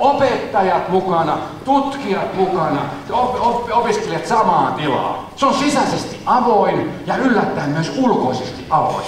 Opettajat mukana, tutkijat mukana, opiskelijat samaan tilaan. Se on sisäisesti avoin ja yllättäen myös ulkoisesti avoin.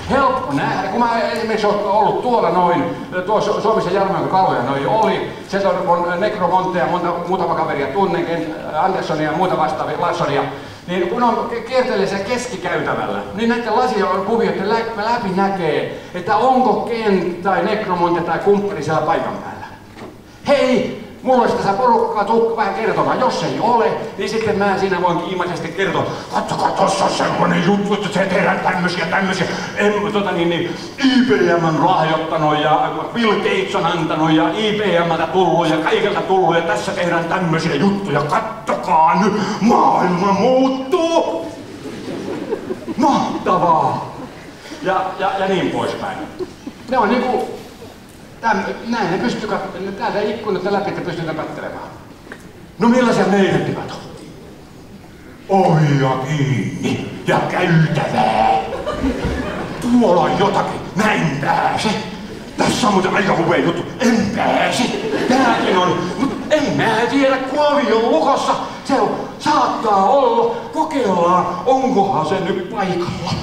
Helppo nähdä, kun mä esimerkiksi olen ollut tuolla noin, tuossa Suomessa Jarmojen kaloja noin oli, sieltä on Necromontea, muutama kaveria tunnen, Anderssonia ja muuta vastaavia, Larssonia, niin kun on kiertelee siellä keskikäytävällä, niin näiden kuvioiden läpi näkee, että onko Ken tai Necromonte tai kumppani siellä paikan päällä. Hei! Mulla olisi tässä porukkaa, tuu vähän kertomaan. Jos ei ole, niin sitten mä siinä voin kiimaisesti kertoa. Katsokaa, tossa on semmonen juttu, että se tehdään tämmösiä. IBM on lahjoittanut ja Bill Gates on antanut ja IBM:ltä tullut ja kaikilta tullut ja tässä tehdään tämmösiä juttuja. Kattokaa nyt, maailma muuttuu! Mahtavaa! Ja niin poispäin. Ne on niinku... Näin ne pystyy katselemaan, täältä ikkunat läpi te pystytään katselemaan. No millaisia meidän tilat on? Ovia kiinni ja käytävää. Tuolla on jotakin, mä en pääse. Tässä on muuten aika huvea juttu, en pääse. Tääkin on, mutta en mä tiedä, kun ovi on lukossa. Se on, saattaa olla, kokeillaan, onkohan se nyt paikalla.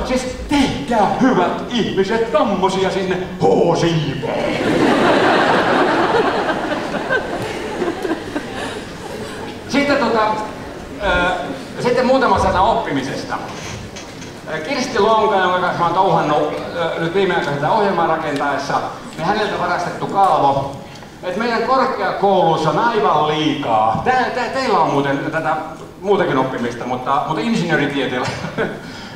Siis tehkää hyvät ihmiset tommosia sinne H-siipeen. Sitten muutama sana oppimisesta. Kirsti Lonka, jonka kanssa mä oon touhannut nyt viimeaikaisesta ohjelmaa rakentaessa, niin häneltä varastettu kaavo, että meidän korkeakouluissa on aivan liikaa. Teillä on muuten tätä muutakin oppimista, mutta insinööritieteellä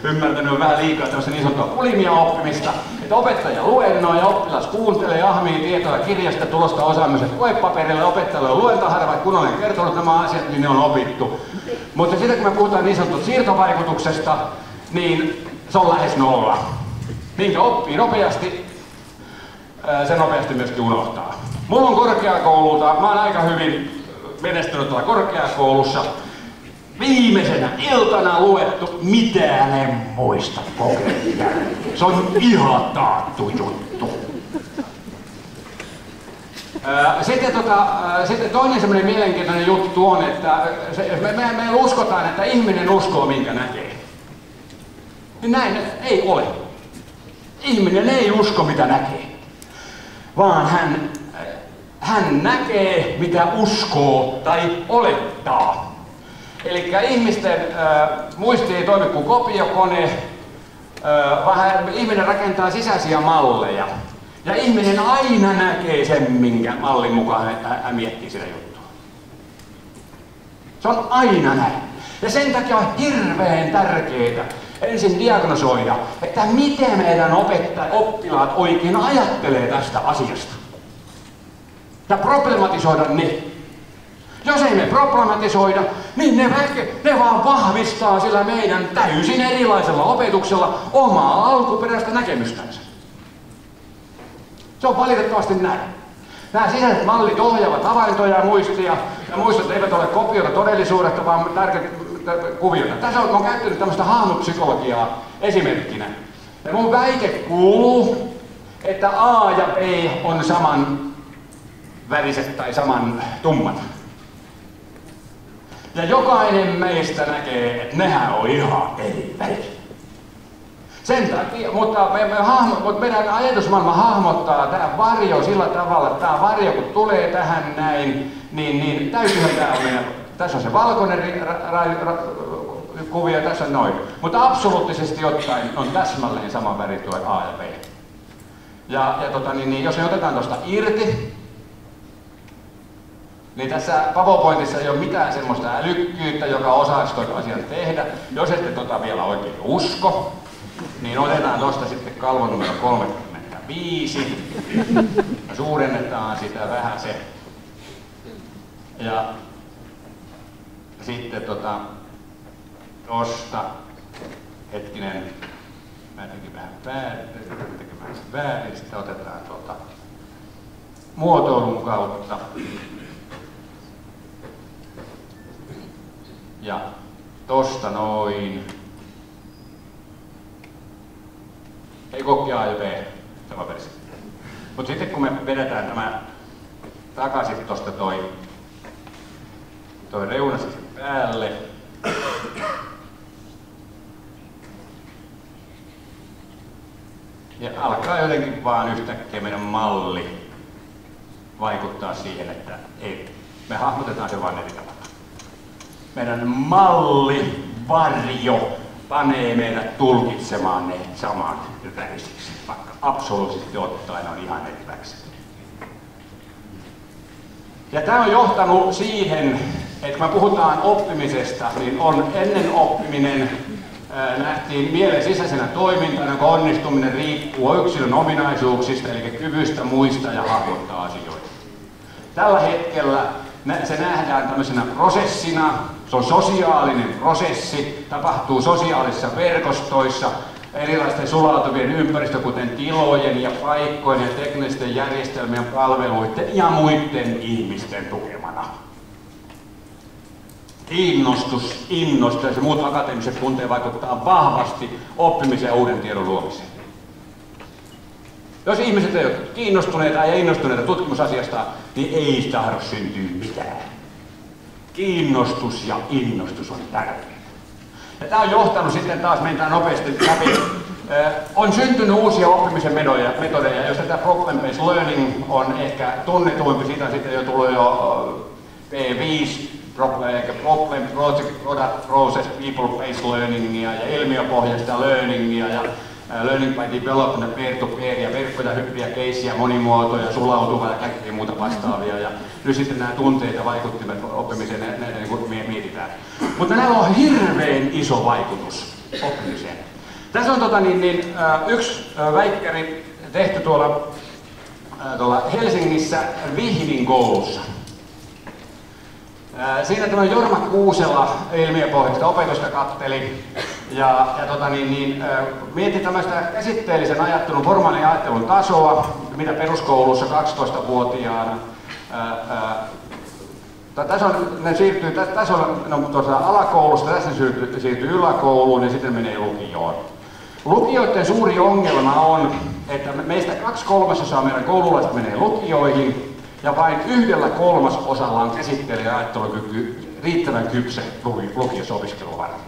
ymmärtänyt on vähän liikaa tämmöistä niin sanottua bulimia-oppimista, että opettaja luennoi ja oppilas kuuntelee ja ahmii tietoa kirjasta tulosta osaamiset koepaperille, opettajalle on luentaharva, kun olen kertonut nämä asiat, niin ne on opittu. Mutta sitten kun me puhutaan niin sanottua siirtovaikutuksesta, niin se on lähes nolla. Minkä oppii nopeasti, se nopeasti myöskin unohtaa. Mulla on korkeakoululta, mä oon aika hyvin menestynyt tuolla korkeakoulussa. Viimeisenä iltana luettu, mitään en muista kokeilla. Se on ihan taattu juttu. Sitten toinen semmoinen mielenkiintoinen juttu on, että me uskotaan, että ihminen uskoo minkä näkee. Niin näin ei ole. Ihminen ei usko mitä näkee, vaan hän näkee mitä uskoo tai olettaa. Eli ihmisten muisti ei toimi kuin kopiokone, vaan ihminen rakentaa sisäisiä malleja. Ja ihminen aina näkee sen, minkä mallin mukaan hän miettii sitä juttua. Se on aina näin. Ja sen takia on hirveän tärkeää ensin diagnosoida, että miten meidän oppilaat oikein ajattelee tästä asiasta. Ja problematisoida ne. Jos ei me problematisoida, niin ne vaan vahvistaa sillä meidän täysin erilaisella opetuksella omaa alkuperäistä näkemystänsä. Se on valitettavasti näin. Nämä sisäiset mallit ohjaavat havaintoja ja muistia, ja muistot eivät ole kopiota todellisuudesta, vaan tärkeitä kuvioita. Tässä on käyttänyt tämmöistä hahmopsykologiaa esimerkkinä. Ja mun väite kuuluu, että A ja B on saman väriset tai saman tummat. Ja jokainen meistä näkee, että nehän on ihan eri väriä. Sen takia, mutta meidän ajatusmaailma hahmottaa tämä varjo sillä tavalla, että tämä varjo kun tulee tähän näin, niin täytyyhän tämä on meidän, tässä on se valkoinen kuvio ja tässä on noin. Mutta absoluuttisesti ottaen on täsmälleen sama väri tuo A ja B. Jos me otetaan tuosta irti, niin tässä PowerPointissa ei ole mitään semmoista älykkyyttä, joka osaisi tuon asian tehdä. Jos ette vielä oikein usko, niin otetaan tuosta sitten kalvo numero 35 ja suurennetaan sitä vähän se. Ja sitten tosta, hetkinen, mä tekin vähän väärin, sitten otetaan muotoilun kautta. Ja tosta noin. Ei kokki A ja B, sama versio. Mutta sitten kun me vedetään tämä takaisin tuosta toi reuna sitten päälle, ja alkaa jotenkin vaan yhtäkkiä meidän malli vaikuttaa siihen, että ei, me hahmotetaan se vaan eri tavalla. Meidän malli, varjo, panee meidät tulkitsemaan ne saman värisiksi, vaikka absoluuttisesti ottaen on ihan eri väriset. Ja tämä on johtanut siihen, että kun me puhutaan oppimisesta, niin on ennen oppiminen nähtiin mielen sisäisenä toimintana, kun onnistuminen riippuu yksilön ominaisuuksista, eli kyvystä muistaa ja hahmottaa asioita. Tällä hetkellä se nähdään tämmöisenä prosessina, se on sosiaalinen prosessi, tapahtuu sosiaalisissa verkostoissa, erilaisten sulautuvien ympäristö, kuten tilojen ja paikkojen ja teknisten järjestelmien palveluiden ja muiden ihmisten tukemana. Kiinnostus, innostus ja muut akateemiset tunteet vaikuttaa vahvasti oppimiseen ja uuden tiedon luomiseen. Jos ihmiset eivät ole kiinnostuneita ja innostuneita tutkimusasiasta, niin ei tahdo syntyä mitään. Kiinnostus ja innostus on tärkeää. Ja tämä on johtanut sitten taas, mennään nopeasti läpi. On syntynyt uusia oppimisen metodeja, joista tämä problem-based learning on ehkä tunnetuimpi. Siitä on sitten jo tullut jo P5, problem, project, product, process, people-based learningia ja ilmiöpohjaista learningia ja learning by development, peer-to-peer ja verkkoja, hyppiä, keissiä, monimuotoja, sulautuvaa ja kaikkea muuta vastaavia. Ja nyt sitten nämä tunteet ja vaikuttimet oppimiseen, näitä niin kuin mietitään. Mutta näillä on hirveän iso vaikutus oppimiseen. Tässä on yksi väikkäri tehty tuolla Helsingissä Vihdin koulussa. Siinä tämä Jorma Kuusela ilmiöpohjaista opetusta katteli ja mietti tämmöistä käsitteellisen ajattelun, formaalin ajattelun tasoa, mitä peruskoulussa 12-vuotiaana. Tässä on tuossa alakoulusta, tässä siirtyy yläkouluun ja sitten menee lukioon. Lukioiden suuri ongelma on, että meistä 2/3 meidän koululaista menee lukioihin, ja vain 1/3 on käsitteellinen ja ajattelukyky riittävän kypsä lukiossa opiskelua varten.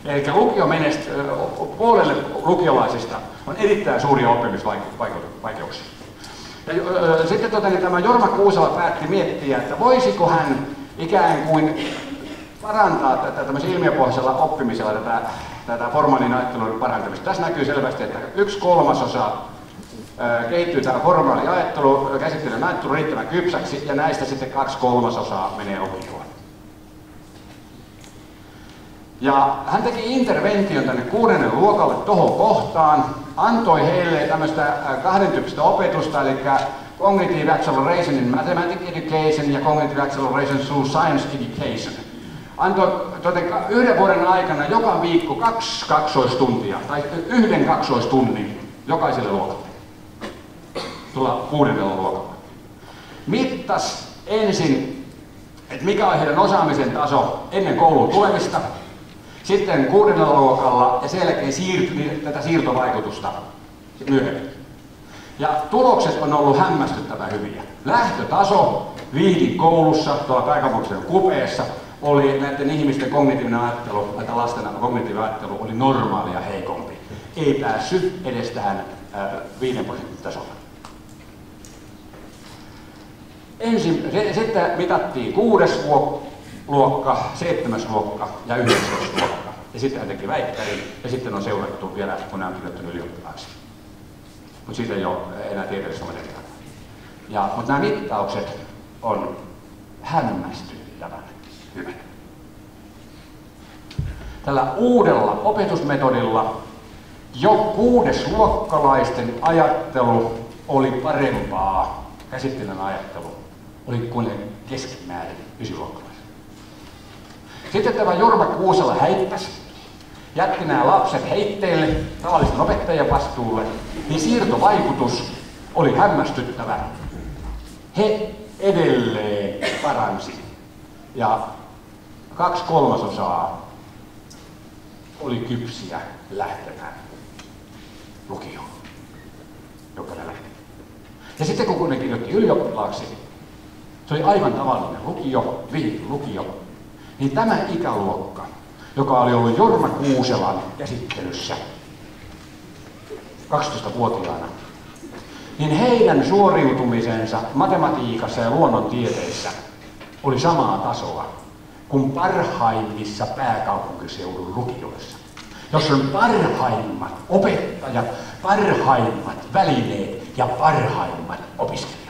Eli puolelle lukiolaisista on erittäin suuria oppimisvaikeuksia. Ja sitten tämä Jorma Kuusela päätti miettiä, että voisiko hän ikään kuin parantaa tämmöisellä ilmiöpohjaisella oppimisella tätä formaalin ajattelun parantamista. Tässä näkyy selvästi, että 1/3 kehittyy tämä formaali ajattelu, käsitteellinen ajattelu riittävän kypsäksi, ja näistä sitten 2/3 menee lukioon. Ja hän teki intervention tänne 6. luokalle tohon kohtaan, antoi heille tämmöistä 2 tyyppistä opetusta, eli Cognitive Acceleration in Mathematics Education ja Cognitive Acceleration through Science Education. Antoi 1 vuoden aikana joka viikko 2 kaksoistuntia, tai 1 kaksoistunnin jokaiselle luokalle. Tulla 6. luokalla. Mittas ensin, että mikä on heidän osaamisen taso ennen kouluun tulemista, sitten 6. luokalla ja sen jälkeen tätä siirtovaikutusta myöhemmin. Ja tulokset on ollut hämmästyttävän hyviä. Lähtötaso Vihdin koulussa, tuolla pääkaupunkiseudun kupeessa, oli näiden ihmisten kognitiivinen ajattelu, näitä lasten kognitiivinen ajattelu oli normaalia heikompi. Ei päässyt edes tähän 5% tasolla. Sitten mitattiin 6. luokka, 7. luokka ja 9. luokka. Ja sitten hän teki väikkärin ja sitten on seurattu vielä, kun hän on kirjoittanut ylioppilaiksi. Mutta siitä ei ole enää tieteellistä materiaalia. Mutta nämä mittaukset on hämmästyttävän hyvät. Tällä uudella opetusmetodilla jo 6-luokkalaisten ajattelu oli parempaa, käsitteellinen ajattelu oli kuin keskimäärin 9-luokkalaisen. Sitten tämä Jorma Kuusela häippäsi, jätti nämä lapset heitteille tavallisten opettajien vastuulle, niin siirtovaikutus oli hämmästyttävä. He edelleen paransi ja 2/3 oli kypsiä lähtemään lukioon, joka ne lähti. Ja sitten kun ne kirjoitti ylioppilaaksi, se oli aivan tavallinen lukio, lukio, niin tämä ikäluokka, joka oli ollut Jorma Kuuselan käsittelyssä 12-vuotiaana, niin heidän suoriutumisensa matematiikassa ja luonnontieteissä oli samaa tasoa kuin parhaimmissa pääkaupunkiseudun lukioissa, jossa on parhaimmat opettajat, parhaimmat välineet ja parhaimmat opiskelijat.